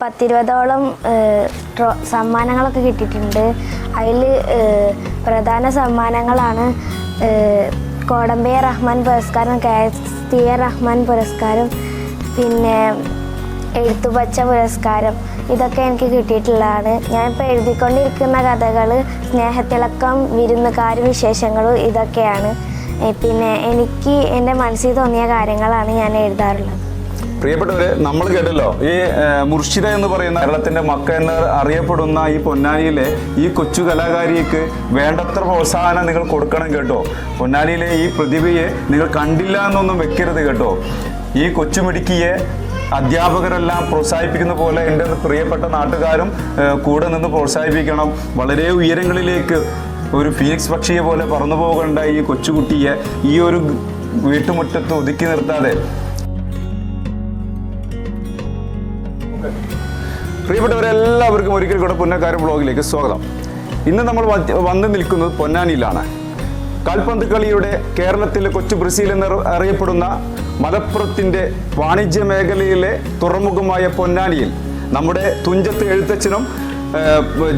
10-20ഓളം സമ്മാനങ്ങളൊക്കെ കിട്ടിയിട്ടുണ്ട്. അതിൽ പ്രധാന സമ്മാനങ്ങളാണ് കോടമ്പയ റഹ്മാൻ പുരസ്കാരം, KSTA റഹ്മാൻ പുരസ്കാരം, പിന്നെ എഴുത്തുപച്ച പുരസ്കാരം. ഇതൊക്കെ എനിക്ക് കിട്ടിയിട്ടുള്ളതാണ്. ഞാനിപ്പോൾ എഴുതിക്കൊണ്ടിരിക്കുന്ന കഥകൾ സ്നേഹത്തിളക്കം, വിരുന്നുകാരും വിശേഷങ്ങളും ഇതൊക്കെയാണ്. പിന്നെ എനിക്ക് എൻ്റെ മനസ്സിൽ തോന്നിയ കാര്യങ്ങളാണ് ഞാൻ എഴുതാറുള്ളത്. പ്രിയപ്പെട്ടവരെ, നമ്മൾ കേട്ടല്ലോ ഈ മുർഷിദ എന്ന് പറയുന്ന കേരളത്തിന്റെ മക്ക എന്ന് അറിയപ്പെടുന്ന ഈ പൊന്നാനിയിലെ ഈ കൊച്ചു കലാകാരിക്ക് വേണ്ടത്ര പ്രോത്സാഹനം നിങ്ങൾ കൊടുക്കണം കേട്ടോ. പൊന്നാനിയിലെ ഈ പ്രതിഭയെ നിങ്ങൾ കണ്ടില്ല എന്നൊന്നും വെക്കരുത് കേട്ടോ. ഈ കൊച്ചുമിടുക്കിയെ അധ്യാപകരെല്ലാം പ്രോത്സാഹിപ്പിക്കുന്ന പോലെ എൻ്റെ പ്രിയപ്പെട്ട നാട്ടുകാരും കൂടെ നിന്ന് പ്രോത്സാഹിപ്പിക്കണം. വളരെ ഉയരങ്ങളിലേക്ക് ഒരു ഫീനിക്സ് പക്ഷിയെ പോലെ പറന്നു പോകേണ്ട ഈ കൊച്ചുകുട്ടിയെ ഈ ഒരു വീട്ടുമുറ്റത്ത് ഒതുക്കി നിർത്താതെ. പ്രിയപ്പെട്ടവരെല്ലാവർക്കും ഒരിക്കൽ കൂടെ പുന്നക്കാരൻ ബ്ലോഗിലേക്ക് സ്വാഗതം. ഇന്ന് നമ്മൾ വന്ന് നിൽക്കുന്നത് പൊന്നാനിയിലാണ്. കാൽപന്ത് കളിയുടെ കേരളത്തിലെ കൊച്ചു ബ്രസീൽ എന്ന് അറിയപ്പെടുന്ന മലപ്പുറത്തിൻ്റെ വാണിജ്യ മേഖലയിലെ തുറമുഖമായ പൊന്നാനിയിൽ നമ്മുടെ തുഞ്ചത്ത് എഴുത്തച്ഛനും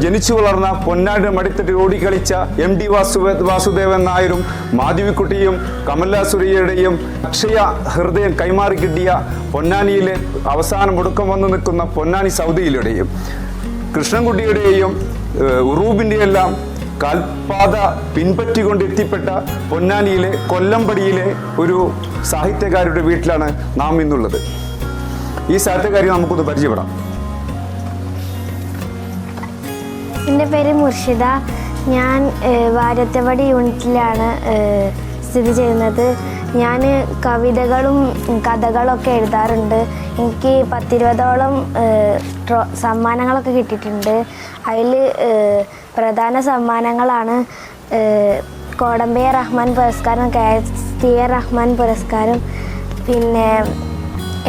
ജനിച്ചു വളർന്ന പൊന്നാനിയുടെ മടിത്തട്ടി ഓടിക്കളിച്ച MD വാസുദേവൻ നായരും മാധവിക്കുട്ടിയും കമല സുരയ്യയുടെയും അക്ഷയ ഹൃദയം കൈമാറി കിട്ടിയ പൊന്നാനിയിലെ അവസാനം ഒടുക്കം വന്നു നിൽക്കുന്ന പൊന്നാനി സൗദിയിലുടെയും കൃഷ്ണൻകുട്ടിയുടെയും ഉറൂബിൻ്റെയെല്ലാം കാൽപാത പിൻപറ്റിക്കൊണ്ട് എത്തിപ്പെട്ട പൊന്നാനിയിലെ കൊല്ലമ്പടിയിലെ ഒരു സാഹിത്യകാരുടെ വീട്ടിലാണ് നാം ഇന്നുള്ളത്. ഈ സാഹിത്യകാരി നമുക്കൊന്ന് പരിചയപ്പെടാം. എൻ്റെ പേര് മുർഷിദ. ഞാൻ വാര്യത്തവടി യൂണിറ്റിലാണ് സ്ഥിതി ചെയ്യുന്നത്. ഞാൻ കവിതകളും കഥകളൊക്കെ എഴുതാറുണ്ട്. എനിക്ക് 10-20ഓളം സമ്മാനങ്ങളൊക്കെ കിട്ടിയിട്ടുണ്ട്. അതിൽ പ്രധാന സമ്മാനങ്ങളാണ് കോടമ്പയ റഹ്മാൻ പുരസ്കാരം, KSTA റഹ്മാൻ പുരസ്കാരം, പിന്നെ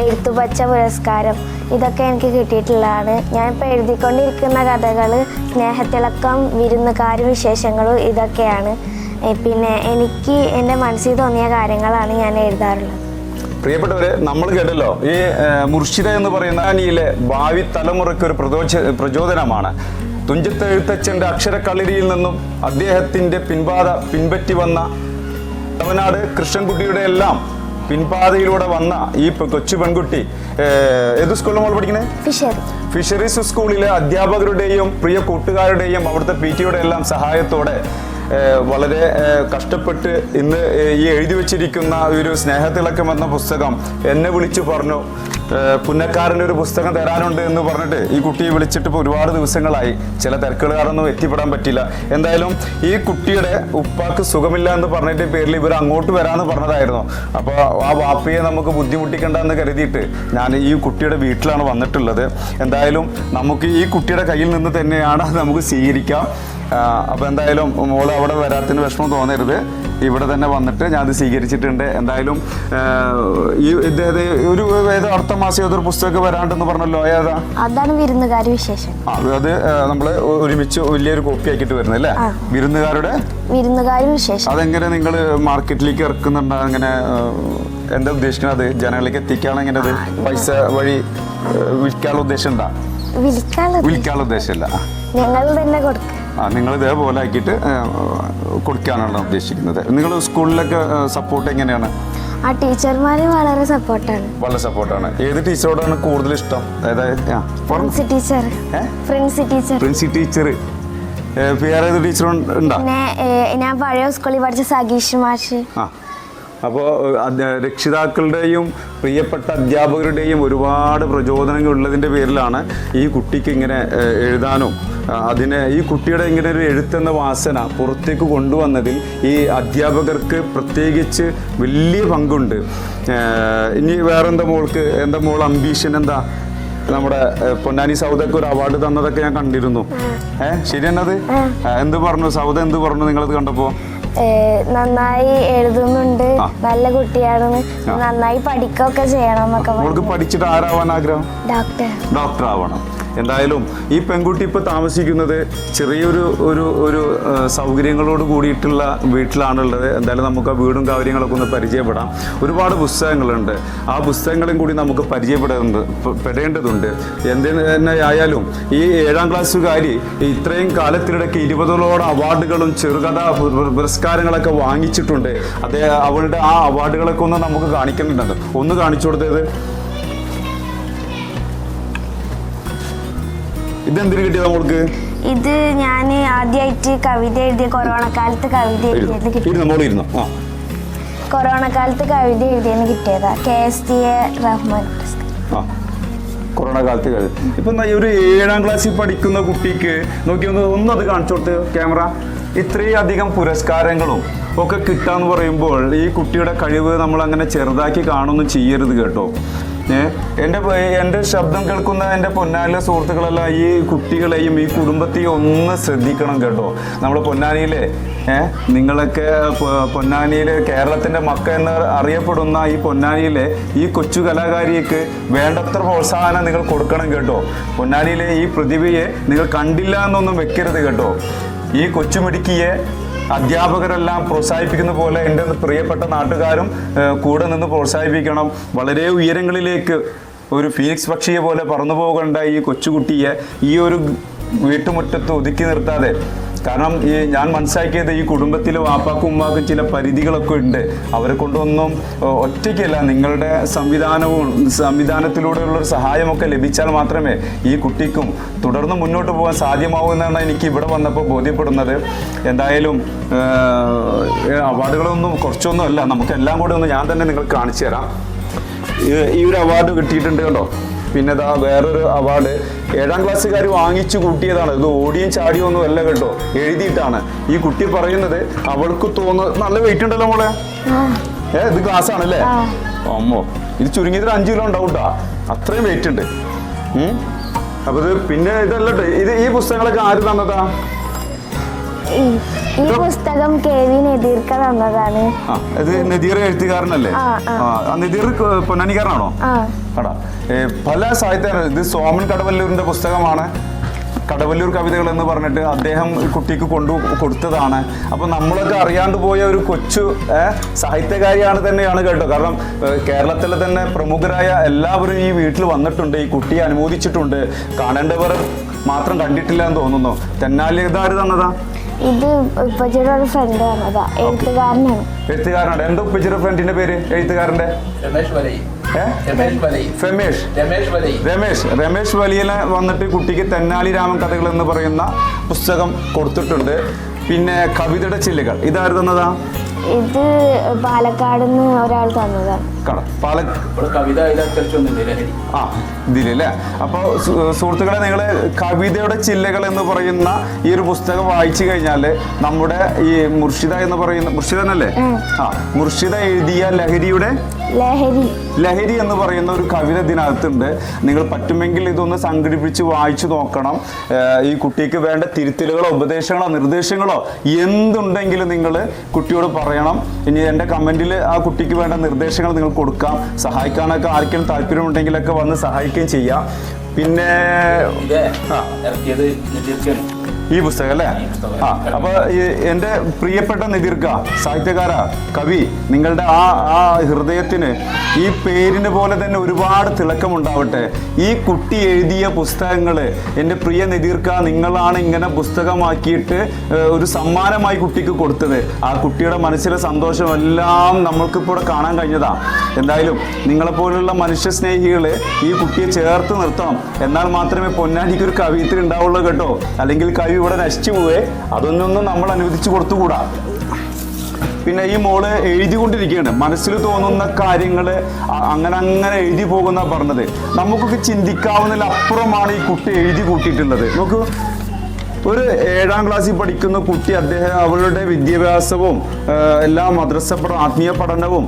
എഴുത്തുപച്ച പുരസ്കാരം. ഇതൊക്കെ എനിക്ക് കിട്ടിയിട്ടുള്ളതാണ്. ഞാനിപ്പോൾ എഴുതിക്കൊണ്ടിരിക്കുന്ന കഥകൾ സ്നേഹത്തിളക്കം, വിരുന്നുകാരും വിശേഷങ്ങളും ഇതൊക്കെയാണ്. പിന്നെ എനിക്ക് എൻ്റെ മനസ്സിൽ തോന്നിയ കാര്യങ്ങളാണ് ഞാൻ എഴുതാറുള്ളത്. പ്രിയപ്പെട്ടവരെ, നമ്മൾ കേട്ടല്ലോ ഈ മുർഷിദ എന്ന് പറയുന്ന പൊന്നാനിയിലെ ഭാവി തലമുറയ്ക്ക് ഒരു പ്രചോദനമാണ്. തുഞ്ചത്ത് എഴുത്തച്ഛൻ്റെ അക്ഷരക്കളരിയിൽ നിന്നും അദ്ദേഹത്തിൻ്റെ പിൻപാത പിൻപറ്റി വന്ന തമിഴ്നാട് കൃഷ്ണൻകുട്ടിയുടെ എല്ലാം പിൻപാതയിലൂടെ വന്ന ഈ കൊച്ചു പെൺകുട്ടി ഏത് സ്കൂളിൽ നമ്മൾ പഠിക്കുന്നത്? ഫിഷറീസ് സ്കൂളിലെ അധ്യാപകരുടെയും പ്രിയ കൂട്ടുകാരുടെയും അവിടുത്തെ PTയുടെ എല്ലാം സഹായത്തോടെ വളരെ കഷ്ടപ്പെട്ട് ഇന്ന് ഈ എഴുതി വച്ചിരിക്കുന്ന ഒരു സ്നേഹത്തിളക്കം എന്ന പുസ്തകം എന്നെ വിളിച്ചു പറഞ്ഞു, പുന്നക്കാരൻ്റെ ഒരു പുസ്തകം തരാനുണ്ട് എന്ന് പറഞ്ഞിട്ട് ഈ കുട്ടിയെ വിളിച്ചിട്ട് ഇപ്പോൾ ഒരുപാട് ദിവസങ്ങളായി. ചില തിരക്കുകൾ കാരണമൊന്നും എത്തിപ്പെടാൻ പറ്റില്ല. എന്തായാലും ഈ കുട്ടിയുടെ ഉപ്പാക്ക് സുഖമില്ല എന്ന് പറഞ്ഞിട്ട് പേരിൽ ഇവർ അങ്ങോട്ട് വരാമെന്ന് പറഞ്ഞതായിരുന്നു. അപ്പോൾ ആ വാപ്പയെ നമുക്ക് ബുദ്ധിമുട്ടിക്കണ്ട എന്ന് കരുതിയിട്ട് ഞാൻ ഈ കുട്ടിയുടെ വീട്ടിലാണ് വന്നിട്ടുള്ളത്. എന്തായാലും നമുക്ക് ഈ കുട്ടിയുടെ കയ്യിൽ നിന്ന് തന്നെയാണ് നമുക്ക് സ്വീകരിക്കാം. അപ്പോൾ എന്തായാലും മോള് അവിടെ വരാത്തിന് വിഷമം തോന്നരുത്, ഇവിടെ തന്നെ വന്നിട്ട് ഞാൻ അത് സ്വീകരിച്ചിട്ടുണ്ട്. എന്തായാലും ഈ ഇദ്ദേഹത്തെ ഒരു അടുത്ത മാസം ഏതൊരു പുസ്തകം വരാണ്ടെന്ന് പറഞ്ഞല്ലോ, ഏതാ? അതാണ് വിരുന്നുകാരി വിശേഷം. അത് നമ്മൾ ഒരുമിച്ച് വലിയൊരു കോപ്പി ആക്കിയിട്ട് വരുന്നത് അല്ലേ? വിരുന്നുകാരി വിശേഷം. അതെങ്ങനെ നിങ്ങൾ മാർക്കറ്റിലേക്ക് ഇറക്കുന്നുണ്ടോ? അങ്ങനെ എന്താ ഉദ്ദേശിക്കുന്നത്? അത് ജനങ്ങളിലേക്ക് എത്തിക്കാണ്? എങ്ങനെ അത് പൈസ വഴി വിൽക്കാനുള്ള ഉദ്ദേശം ഉണ്ടാ? വിൽക്കാനുള്ള ഉദ്ദേശമില്ല, ഞങ്ങൾ തന്നെ കൊടുക്കും. നിങ്ങൾ ഇതേപോലെ ആക്കിയിട്ട് കൊടുക്കാനാണ് ഉദ്ദേശിക്കുന്നത്. നിങ്ങൾ സ്കൂളിലൊക്കെ സപ്പോർട്ട് എങ്ങനെയാണ്? ആ ടീച്ചർമാര് വളരെ സപ്പോർട്ടാണ്. ഏത് ടീച്ചറോടാണ് കൂടുതൽ ഇഷ്ടം? പ്രിൻസി ടീച്ചർ. വേറെ ഏത് ടീച്ചർ ഉണ്ടോ? ഞാൻ പഴയ സ്കൂളിൽ പഠിച്ച സഗീഷ് മാഷ്. അപ്പോൾ രക്ഷിതാക്കളുടെയും പ്രിയപ്പെട്ട അധ്യാപകരുടെയും ഒരുപാട് പ്രചോദനങ്ങൾ ഉള്ളതിൻ്റെ പേരിലാണ് ഈ കുട്ടിക്ക് ഇങ്ങനെ എഴുതാനും ഈ കുട്ടിയുടെ ഇങ്ങനെ ഒരു എഴുത്തെന്ന വാസന പുറത്തേക്ക് കൊണ്ടുവന്നതിൽ ഈ അധ്യാപകർക്ക് പ്രത്യേകിച്ച് വലിയ പങ്കുണ്ട്. ഇനി വേറെന്താ എന്താ മോൾ അംബീഷൻ എന്താ? നമ്മുടെ പൊന്നാനി സൗദക്ക് ഒരു അവാർഡ് തന്നതൊക്കെ ഞാൻ കണ്ടിരുന്നു. ശരിയെന്നത് എന്ത് പറഞ്ഞു സൗദ? എന്ത് പറഞ്ഞു നിങ്ങളത് കണ്ടപ്പോൾ? നന്നായി എഴുതുന്നുണ്ട്, നല്ല കുട്ടിയാണെന്ന്, നന്നായി പഠിക്കുകയൊക്കെ ചെയ്യണം എന്നൊക്കെ. പഠിച്ചിട്ട് ആരാവാൻ ആഗ്രഹം? ഡോക്ടർ ആവണം. എന്തായാലും ഈ പെൺകുട്ടി ഇപ്പോൾ താമസിക്കുന്നത് ചെറിയൊരു ഒരു സൗകര്യങ്ങളോട് കൂടിയിട്ടുള്ള വീട്ടിലാണുള്ളത്. എന്തായാലും നമുക്ക് ആ വീടും കാര്യങ്ങളൊക്കെ ഒന്ന് പരിചയപ്പെടാം. ഒരുപാട് പുസ്തകങ്ങളുണ്ട്, ആ പുസ്തകങ്ങളും കൂടി നമുക്ക് പെടേണ്ടതുണ്ട്. എന്തിനു തന്നെ ആയാലും ഈ 7ാം ക്ലാസ്സുകാരി ഇത്രയും കാലത്തിനിടയ്ക്ക് 20ഓളം അവാർഡുകളും ചെറുകഥാ പുരസ്കാരങ്ങളൊക്കെ വാങ്ങിച്ചിട്ടുണ്ട്. അവളുടെ ആ അവാർഡുകളൊക്കെ ഒന്ന് നമുക്ക് കാണിക്കുന്നുണ്ട്. ഒന്ന് കാണിച്ചു കൊടുത്തത് ഇതെന്തിനു കിട്ടിയത് നമ്മൾക്ക്? ഇത് ഞാൻ ആദ്യമായിട്ട് കവിത എഴുതിയ കൊറോണ കാലത്ത് കവിത എഴുതിയത് കിട്ടിയത്. കൊറോണ കാലത്ത് കവിത എഴുതിയതിന് കിട്ടിയതാ KSTA റഹ്മാൻ. കൊറോണ കാലത്ത് ഇപ്പൊ ഒരു 7ാം ക്ലാസ്സിൽ പഠിക്കുന്ന കുട്ടിക്ക് നോക്കി ഒന്നത് കാണിച്ചു കൊടുത്ത് ക്യാമറ. ഇത്രയും അധികം പുരസ്കാരങ്ങളും ഒക്കെ കിട്ടാന്ന് പറയുമ്പോൾ ഈ കുട്ടിയുടെ കഴിവ് നമ്മൾ അങ്ങനെ ചെറുതാക്കി കാണുകയൊന്നും ചെയ്യരുത് കേട്ടോ. എൻ്റെ ശബ്ദം കേൾക്കുന്ന എൻ്റെ പൊന്നാനിലെ സുഹൃത്തുക്കളെല്ലാം ഈ കുട്ടികളെയും ഈ കുടുംബത്തെയും ഒന്ന് ശ്രദ്ധിക്കണം കേട്ടോ. നമ്മൾ പൊന്നാനിയിലെ നിങ്ങളൊക്കെ പൊന്നാനിയിലെ കേരളത്തിൻ്റെ മക്ക എന്ന് അറിയപ്പെടുന്ന ഈ പൊന്നാനിയിലെ ഈ കൊച്ചു കലാകാരിക്ക് വേണ്ടത്ര പ്രോത്സാഹനം നിങ്ങൾ കൊടുക്കണം കേട്ടോ. പൊന്നാനിയിലെ ഈ പ്രതിഭയെ നിങ്ങൾ കണ്ടില്ല എന്നൊന്നും വെക്കരുത് കേട്ടോ. ഈ കൊച്ചുമിടുക്കിയെ അധ്യാപകരെല്ലാം പ്രോത്സാഹിപ്പിക്കുന്ന പോലെ എൻ്റെ പ്രിയപ്പെട്ട നാട്ടുകാരും കൂടെ നിന്ന് പ്രോത്സാഹിപ്പിക്കണം. വളരെ ഉയരങ്ങളിലേക്ക് ഒരു ഫീനിക്സ് പക്ഷിയെ പോലെ പറന്നു പോകേണ്ട ഈ കൊച്ചുകുട്ടിയെ ഈ ഒരു വീട്ടുമുറ്റത്ത് ഒതുക്കി നിർത്താതെ, കാരണം ഞാൻ മനസ്സിലാക്കിയത് ഈ കുടുംബത്തിൽ വാപ്പാക്കും ഉമ്മാക്കും ചില പരിധികളൊക്കെ ഉണ്ട്. അവരെ കൊണ്ടൊന്നും ഒറ്റയ്ക്കല്ല, നിങ്ങളുടെ സംവിധാനത്തിലൂടെയുള്ളൊരു സഹായമൊക്കെ ലഭിച്ചാൽ മാത്രമേ ഈ കുട്ടിക്കും തുടർന്ന് മുന്നോട്ട് പോകാൻ സാധ്യമാവുമെന്നാണ് എനിക്ക് ഇവിടെ വന്നപ്പോൾ ബോധ്യപ്പെടുന്നത്. എന്തായാലും അവാർഡുകളൊന്നും കുറച്ചൊന്നും അല്ല, നമുക്കെല്ലാം കൂടെ ഒന്ന് ഞാൻ തന്നെ നിങ്ങൾക്ക് കാണിച്ചു തരാം. ഈ ഒരു അവാർഡ് കിട്ടിയിട്ടുണ്ട് കേട്ടോ. പിന്നെ വേറൊരു അവാർഡ് 7ാം ക്ലാസ്സുകാർ വാങ്ങിച്ചു കൂട്ടിയതാണ്. ഇത് ഓടിയും ചാടിയും ഒന്നും അല്ല കേട്ടോ, എഴുതിയിട്ടാണ്. ഈ കുട്ടി പറയുന്നത് അവൾക്ക് തോന്നുന്നത് നല്ല വെയിറ്റ് ഉണ്ടല്ലോ മോളെ. ഇത് ഗ്ലാസ് ആണല്ലേ? അമ്മോ, ഇത് ചുരുങ്ങിയതിൽ 5 കിലോ ഉണ്ടാവൂട്ടാ, അത്രയും വെയിറ്റ് ഉണ്ട്. അപ്പൊ ഇത് പിന്നെ ഇതല്ലട്ടെ, ഈ പുസ്തകങ്ങളൊക്കെ ആര് തന്നതാ? ഈ പുസ്തകം KV നദീർക്ക തന്നതാണ്. ഇത് നദീർ എഴുത്തുകാരനല്ലേ? നദീർ പൊന്നാനിക്കാരനാണോ? പല സാഹിത്യ ഇത് സോമൻ കടവല്ലൂരിന്റെ പുസ്തകമാണ്. കടവല്ലൂർ കവിതകൾ എന്ന് പറഞ്ഞിട്ട് അദ്ദേഹം കുട്ടിക്ക് കൊടുത്തതാണ്. അപ്പൊ നമ്മളൊക്കെ അറിയാണ്ട് പോയ ഒരു കൊച്ചു സാഹിത്യകാരിയാണ് തന്നെയാണ് കേട്ടോ. കാരണം കേരളത്തിലെ തന്നെ പ്രമുഖരായ എല്ലാവരും ഈ വീട്ടിൽ വന്നിട്ടുണ്ട്, ഈ കുട്ടിയെ അനുമോദിച്ചിട്ടുണ്ട്. കാണേണ്ടവർ മാത്രം കണ്ടിട്ടില്ല എന്ന് തോന്നുന്നു. തെന്നാലി ഇതാര് തന്നതാ? ഇത് ഉപ്പച്ചിയുടെ ഒരു ഫ്രണ്ട് തന്നതാ, എഴുത്തുകാരനാണ്. എന്താ ഉപ്പച്ചിയുടെ ഫ്രണ്ടിന്റെ പേര് എഴുത്തുകാരന്റെ? രമേശ് വലിയനെ വന്നിട്ട് കുട്ടിക്ക് തെന്നാലി രാമൻ കഥകൾ എന്ന് പറയുന്ന പുസ്തകം കൊടുത്തിട്ടുണ്ട്. പിന്നെ കവിതയുടെ ചില്ലുകൾ ഇതാര് തന്നതാ? ഇത് പാലക്കാട് നിന്ന് ഒരാൾ തന്നതാണ്. ഇതിലല്ലേ? അപ്പൊ സുഹൃത്തുക്കളെ, നിങ്ങള് കവിതയുടെ ചില്ലകൾ എന്ന് പറയുന്ന ഈ ഒരു പുസ്തകം വായിച്ചു കഴിഞ്ഞാല് നമ്മുടെ ഈ മുർഷിദ എന്ന് പറയുന്ന മുർഷിദ എന്നല്ലേ? മുർഷിദ എഴുതിയ ലഹരി എന്ന് പറയുന്ന ഒരു കവിത ഇതിനകത്തുണ്ട്. നിങ്ങൾ പറ്റുമെങ്കിൽ ഇതൊന്ന് സംഘടിപ്പിച്ച് വായിച്ചു നോക്കണം. ഈ കുട്ടിക്ക് വേണ്ട തിരുത്തലുകളോ ഉപദേശങ്ങളോ നിർദ്ദേശങ്ങളോ എന്തുണ്ടെങ്കിലും നിങ്ങൾ കുട്ടിയോട് പറയണം. ഇനി എൻ്റെ കമന്റിൽ ആ കുട്ടിക്ക് വേണ്ട നിർദ്ദേശങ്ങൾ നിങ്ങൾ കൊടുക്കാം. സഹായിക്കാനൊക്കെ ആർക്കെങ്കിലും താല്പര്യമുണ്ടെങ്കിലൊക്കെ വന്ന് സഹായിക്കുകയും ചെയ്യാം. പിന്നെ ഈ പുസ്തകം അല്ലേ? അപ്പൊ എൻ്റെ പ്രിയപ്പെട്ട നദീർക്ക, സാഹിത്യകാര, കവി, നിങ്ങളുടെ ആ ഹൃദയത്തിന് ഈ പേരിന് പോലെ തന്നെ ഒരുപാട് തിളക്കമുണ്ടാവട്ടെ. ഈ കുട്ടി എഴുതിയ പുസ്തകങ്ങള് എൻ്റെ പ്രിയ നദീർക്ക, നിങ്ങളാണ് ഇങ്ങനെ പുസ്തകമാക്കിയിട്ട് ഒരു സമ്മാനമായി കുട്ടിക്ക് കൊടുത്തത്. ആ കുട്ടിയുടെ മനസ്സിലെ സന്തോഷമെല്ലാം നമ്മൾക്കിപ്പോൾ ഇവിടെ കാണാൻ കഴിഞ്ഞതാ. എന്തായാലും നിങ്ങളെപ്പോലുള്ള മനുഷ്യ സ്നേഹികള് ഈ കുട്ടിയെ ചേർത്ത് നിർത്തണം. എന്നാൽ മാത്രമേ പൊന്നാനിക്ക് ഒരു കവിയത്തിൽ ഉണ്ടാവുള്ളൂ കേട്ടോ. അല്ലെങ്കിൽ കവി ഇവിടെ നശിച്ചു പോവേ. അതൊന്നും നമ്മൾ അനുവദിച്ചു കൊടുത്തുകൂടാ. പിന്നെ ഈ മോള് എഴുതിക്കൊണ്ടിരിക്കുകയാണ്. മനസ്സിൽ തോന്നുന്ന കാര്യങ്ങൾ അങ്ങനെ എഴുതി പോകുന്ന പറഞ്ഞത്. നമുക്കൊക്കെ ചിന്തിക്കാവുന്നതിൽ അപ്പുറമാണ് ഈ കുട്ടി എഴുതി കൂട്ടിയിട്ടുള്ളത്. നോക്കൂ, ഒരു 7ാം ക്ലാസ്സിൽ പഠിക്കുന്ന കുട്ടി അവളുടെ വിദ്യാഭ്യാസവും എല്ലാ ആത്മീയ പഠനവും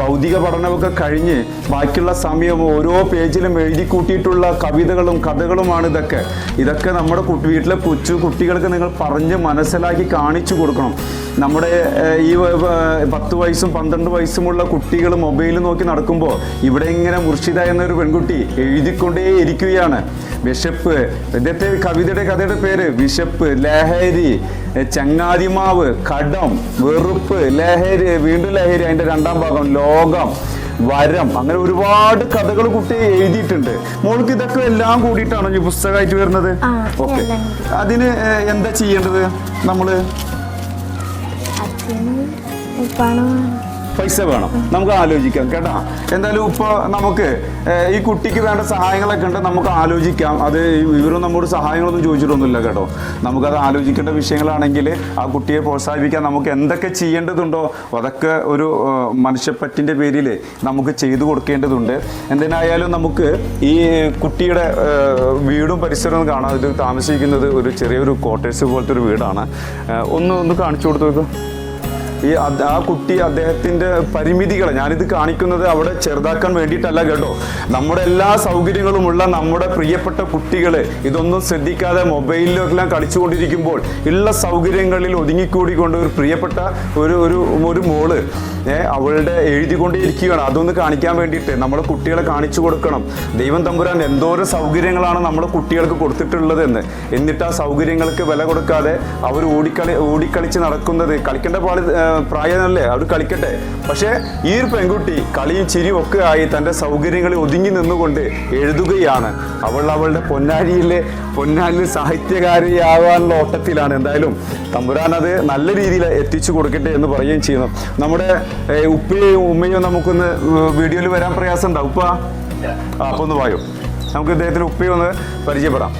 ഭൗതിക പഠനവും ഒക്കെ കഴിഞ്ഞ് ബാക്കിയുള്ള സമയം ഓരോ പേജിലും എഴുതി കൂട്ടിയിട്ടുള്ള കവിതകളും കഥകളുമാണ് ഇതൊക്കെ നമ്മുടെ വീട്ടിലെ കൊച്ചു കുട്ടികൾക്ക് നിങ്ങൾ പറഞ്ഞ് മനസ്സിലാക്കി കാണിച്ചു കൊടുക്കണം. നമ്മുടെ ഈ 10 വയസ്സും 12 വയസ്സുമുള്ള കുട്ടികൾ മൊബൈൽ നോക്കി നടക്കുമ്പോൾ ഇവിടെ ഇങ്ങനെ മുർഷിദ എന്നൊരു പെൺകുട്ടി എഴുതിക്കൊണ്ടേ ഇരിക്കുകയാണ്. വിശപ്പ്. ഇദ്ദേഹത്തെ കവിതയുടെ പേര് വിശപ്പ്, ലഹരി, ചങ്ങാതിമാവ്, കടം, വെറുപ്പ്, ലഹരി, വീണ്ടും ലഹരി, അതിന്റെ രണ്ടാം ഭാഗം ലോകം, വരം, അങ്ങനെ ഒരുപാട് കഥകൾ കുട്ടി എഴുതിയിട്ടുണ്ട്. മോൾക്ക് ഇതൊക്കെ എല്ലാം കൂടിയിട്ടാണോ ഈ പുസ്തകമായിട്ട് വരുന്നത്? ഓക്കെ. അതിന് എന്താ ചെയ്യേണ്ടത്? നമ്മള് പൈസ വേണം, നമുക്ക് ആലോചിക്കാം കേട്ടോ. എന്തായാലും ഇപ്പോൾ നമുക്ക് ഈ കുട്ടിക്ക് വേണ്ട സഹായങ്ങളൊക്കെ ഉണ്ട്, നമുക്ക് ആലോചിക്കാം. അത് ഇവരും നമ്മോട് സഹായങ്ങളൊന്നും ചോദിച്ചിട്ടൊന്നുമില്ല കേട്ടോ. നമുക്കത് ആലോചിക്കേണ്ട വിഷയങ്ങളാണെങ്കിൽ ആ കുട്ടിയെ പ്രോത്സാഹിപ്പിക്കാൻ നമുക്ക് എന്തൊക്കെ ചെയ്യേണ്ടതുണ്ടോ അതൊക്കെ ഒരു മനുഷ്യപ്പറ്റിൻ്റെ പേരിൽ നമുക്ക് ചെയ്തു കൊടുക്കേണ്ടതുണ്ട്. എന്തിനായാലും നമുക്ക് ഈ കുട്ടിയുടെ വീടും പരിസരവും കാണാം. ഇത് താമസിക്കുന്നത് ഒരു ചെറിയൊരു ക്വാർട്ടേഴ്സ് പോലത്തെ ഒരു വീടാണ്. ഒന്ന് കാണിച്ചു കൊടുത്തു നോക്കുക. ആ കുട്ടി അദ്ദേഹത്തിൻ്റെ പരിമിതികളെ ഞാനിത് കാണിക്കുന്നത് അവിടെ ചെറുതാക്കാൻ വേണ്ടിയിട്ടല്ല കേട്ടോ. നമ്മുടെ എല്ലാ സൗകര്യങ്ങളുമുള്ള നമ്മുടെ പ്രിയപ്പെട്ട കുട്ടികൾ ഇതൊന്നും ശ്രദ്ധിക്കാതെ മൊബൈലിലെല്ലാം കളിച്ചുകൊണ്ടിരിക്കുമ്പോൾ ഉള്ള സൗകര്യങ്ങളിൽ ഒതുങ്ങിക്കൂടിക്കൊണ്ട് ഒരു പ്രിയപ്പെട്ട ഒരു മോള് അവളുടെ എഴുതിക്കൊണ്ടേയിരിക്കുകയാണ്. അതൊന്ന് കാണിക്കാൻ വേണ്ടിയിട്ട് നമ്മുടെ കുട്ടികളെ കാണിച്ചു കൊടുക്കണം. ദൈവം തമ്പുരാൻ എന്തോരം സൗകര്യങ്ങളാണ് നമ്മുടെ കുട്ടികൾക്ക് കൊടുത്തിട്ടുള്ളതെന്ന്. എന്നിട്ട് ആ സൗകര്യങ്ങൾക്ക് വില കൊടുക്കാതെ അവർ ഓടിക്കളിച്ച് നടക്കുന്നത്, കളിക്കേണ്ട പ്രായമല്ലേ, അവർ കളിക്കട്ടെ. പക്ഷേ ഈ ഒരു പെൺകുട്ടി കളിയും ചിരിയും ഒക്കെ ആയി തൻ്റെ സൗകര്യങ്ങളിൽ ഒതുങ്ങി നിന്നുകൊണ്ട് എഴുതുകയാണ്. അവളുടെ പൊന്നാലിൽ സാഹിത്യകാരിയാകാനുള്ള ഓട്ടത്തിലാണ്. എന്തായാലും തമ്പുരാൻ അത് നല്ല രീതിയിൽ എത്തിച്ചു കൊടുക്കട്ടെ എന്ന് പറയുകയും ചെയ്യുന്നു. നമ്മുടെ ഉപ്പയും ഉമ്മയും നമുക്കൊന്ന് വീഡിയോയിൽ വരാൻ പ്രയാസം ഉണ്ടാവും. ഉപ്പ അപ്പോൾ ഒന്ന് വായോ, നമുക്ക് ഇദ്ദേഹത്തിന് ഉപ്പയും ഒന്ന് പരിചയപ്പെടാം.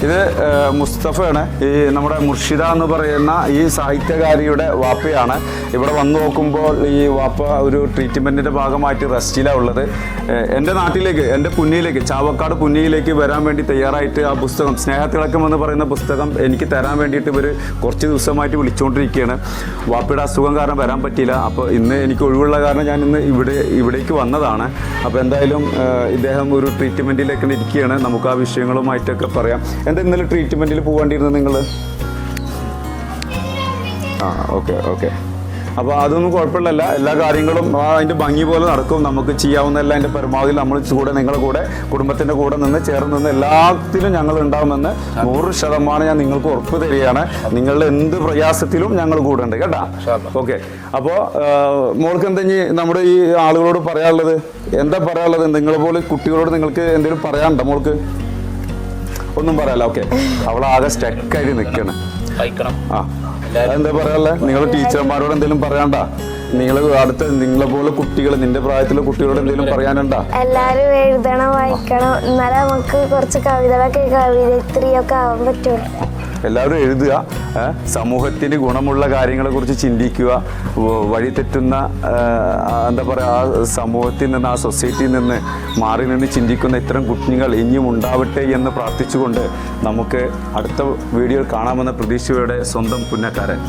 ഇത് മുസ്തഫയാണ്, ഈ നമ്മുടെ മുർഷിദ എന്ന് പറയുന്ന ഈ സാഹിത്യകാരിയുടെ വാപ്പയാണ്. ഇവിടെ വന്നു നോക്കുമ്പോൾ ഈ വാപ്പ ഒരു ട്രീറ്റ്മെൻറ്റിൻ്റെ ഭാഗമായിട്ട് റെസ്റ്റിലാണ് ഉള്ളത്. എൻ്റെ നാട്ടിലേക്ക്, എൻ്റെ പുന്നിയിലേക്ക്, ചാവക്കാട് പുന്നിയിലേക്ക് വരാൻ വേണ്ടി തയ്യാറായിട്ട് ആ പുസ്തകം സ്നേഹത്തിളക്കം എന്ന് പറയുന്ന പുസ്തകം എനിക്ക് തരാൻ വേണ്ടിയിട്ട് ഇവർ കുറച്ച് ദിവസമായിട്ട് വിളിച്ചുകൊണ്ടിരിക്കുകയാണ്. വാപ്പയുടെ അസുഖം കാരണം വരാൻ പറ്റിയില്ല. അപ്പോൾ ഇന്ന് എനിക്ക് ഒഴിവുള്ള കാരണം ഞാൻ ഇന്ന് ഇവിടേക്ക് വന്നതാണ്. അപ്പോൾ എന്തായാലും ഇദ്ദേഹം ഒരു ട്രീറ്റ്മെൻറ്റിലേക്ക് ഇരിക്കുകയാണ്. നമുക്ക് ആ വിഷയങ്ങളുമായിട്ടൊക്കെ പറയാം. എന്താ ഇന്നലെ ട്രീറ്റ്മെൻറ്റിൽ പോകേണ്ടിയിരുന്നത് നിങ്ങൾ? ഓക്കെ. അപ്പോൾ അതൊന്നും കുഴപ്പമില്ല. എല്ലാ കാര്യങ്ങളും അതിൻ്റെ ഭംഗി പോലെ നടക്കും. നമുക്ക് ചെയ്യാവുന്നതെല്ലാം അതിൻ്റെ പരമാവധി നമ്മൾ നിങ്ങളുടെ കൂടെ കുടുംബത്തിൻ്റെ കൂടെ നിന്ന് ചേർന്ന് നിന്ന് എല്ലാത്തിലും ഞങ്ങൾ ഉണ്ടാകുമെന്ന് 100% ഞാൻ നിങ്ങൾക്ക് ഉറപ്പ് തരികയാണ്. നിങ്ങളുടെ എന്ത് പ്രയാസത്തിലും ഞങ്ങൾ കൂടെ ഉണ്ട് കേട്ടോ. ഓക്കെ. അപ്പോൾ മോൾക്ക് എന്താ നമ്മുടെ ഈ ആളുകളോട് പറയാനുള്ളത്? എന്താ പറയാനുള്ളത്? നിങ്ങളെ പോലെ കുട്ടികളോട് നിങ്ങൾക്ക് എന്തെങ്കിലും പറയാനുണ്ടോ മോൾക്ക്? ഒന്നും പറയാല്ല. ഓക്കെ. അവളാകെ സ്റ്റക്കായിട്ട് നിൽക്കണം. എന്താ പറയാനുള്ളത്? നിങ്ങൾ ടീച്ചർമാരോട് എന്തെങ്കിലും പറയാണ്ടാ? നിങ്ങളെ പോലെ കുട്ടികൾ, നിന്റെ പ്രായത്തിലെ കുട്ടികളോട് എന്തെങ്കിലും പറയാനുണ്ടാ? എല്ലാരും എഴുതണം, വായിക്കണം, എന്നാലേ നമുക്ക് കുറച്ച് കവിതയൊക്കെ ആവാൻ പറ്റുള്ളൂ. എല്ലാവരും എഴുതുക, സമൂഹത്തിന് ഗുണമുള്ള കാര്യങ്ങളെ കുറിച്ച് ചിന്തിക്കുക. വഴിതെറ്റുന്ന എന്താ പറയുക, ആ സമൂഹത്തിൽ നിന്ന്, ആ സൊസൈറ്റിയിൽ നിന്ന് മാറി നിന്ന് ചിന്തിക്കുന്ന ഇത്തരം കുഞ്ഞുങ്ങൾ ഇനിയും ഉണ്ടാവട്ടെ എന്ന് പ്രാർത്ഥിച്ചുകൊണ്ട് നമുക്ക് അടുത്ത വീഡിയോ കാണാമെന്ന പ്രതീക്ഷയോടെ സ്വന്തം പുന്നക്കാരൻ.